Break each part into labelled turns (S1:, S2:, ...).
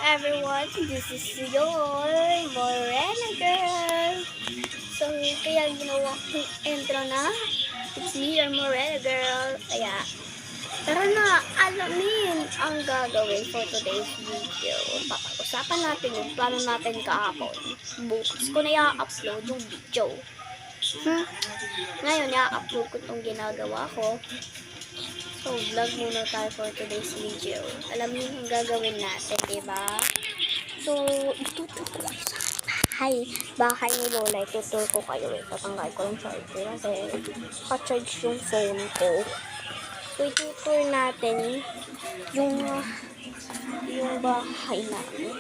S1: everyone, this is your Morena girl. So, kaya ginawa kong intro na, it's me, your Morena girl. Kaya, tara na, alamin ang gagawin for today's video. Papag-usapan natin yung plano natin kahapon. Bukas ko na i-upload yung video. Ngayon, i-upload ko itong ginagawa ko. So, vlog muna tayo for today's video. Alam niyo yung gagawin natin, diba? So, ituturo ko kayo sa bahay ni Lola. Ituturo ko kayo. Tatanggal ko yung charger kasi ka-charge yung phone ko. So, ituturo natin yung bahay namin.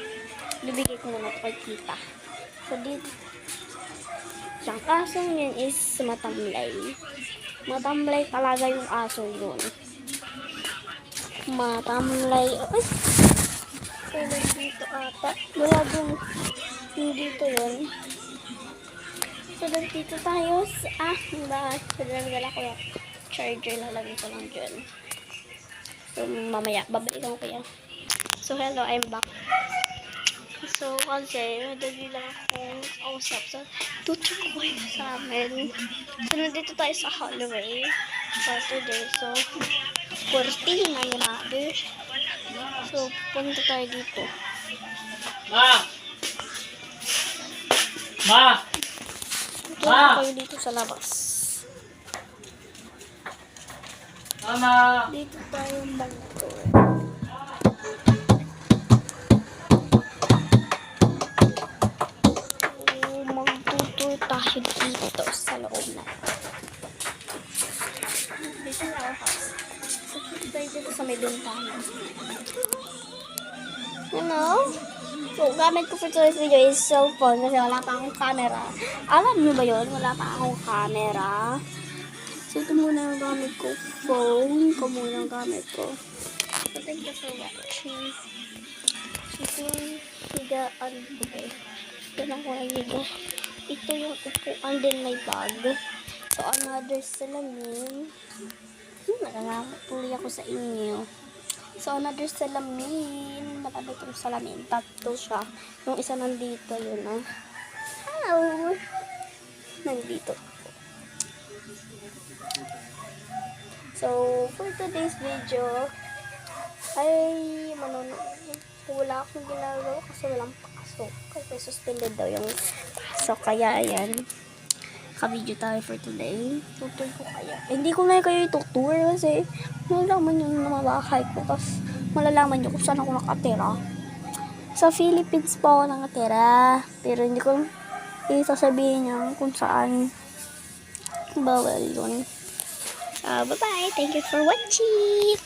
S1: Bibigay ko muna ito kay tita. So, dito. Ang aso yun is matamlay. Matamlay talaga yung aso yun. Matamlay. Ay! Kailan dito ata. Wala dun. Dito yun. So, dito tayo sa bahay. So, nagdala ko yung charger. Lalagay ko lang dyan. So, mamaya. Babalikan ko yan. So, hello. I'm back. So, kasi, madali lang akong kausap. So, tuturo ko kayo sa amin. So, nandito tayo sa hallway for today. So, kurtina ni mother. So, punta tayo dito.
S2: Ma! Ma!
S1: Tuturo ko kayo dito sa labas.
S2: Mama!
S1: Dito tayo mag-tour. Tayo dito sa loob na. This is our house. So, tayo dito sa may bintana. Ano? So, gamit ko for today's video is cellphone kasi wala pa akong camera. Alam nyo ba yun? Wala pa akong camera. So, ito muna yung gamit ko. Phone ko muna yung gamit ko. So, thank you for watching. So, ito yung higaan. Okay. Ito na ko ang higa. Ito yung upuan din may bag. So, another salamin. Nakakatuloy ako sa inyo. So, another salamin. Marami itong salamin. Tatlo siya. Yung isa nandito, yun ah. Hello! Nandito. So, for today's video, ay wala akong ginagawa kasi walang pasok. Kasi suspended daw yung pasok. Kaya, ayan. Ka-video tayo for today. Tutur ko kaya. Hindi ko na kayo itutur kasi malalaman nyo na mabahay ko. Tapos malalaman nyo kung saan ako nakatira. Sa Philippines po ako nakatira. Pero hindi ko sasabihin nyo kung saan. Bawal yun. Bye-bye. Thank you for watching.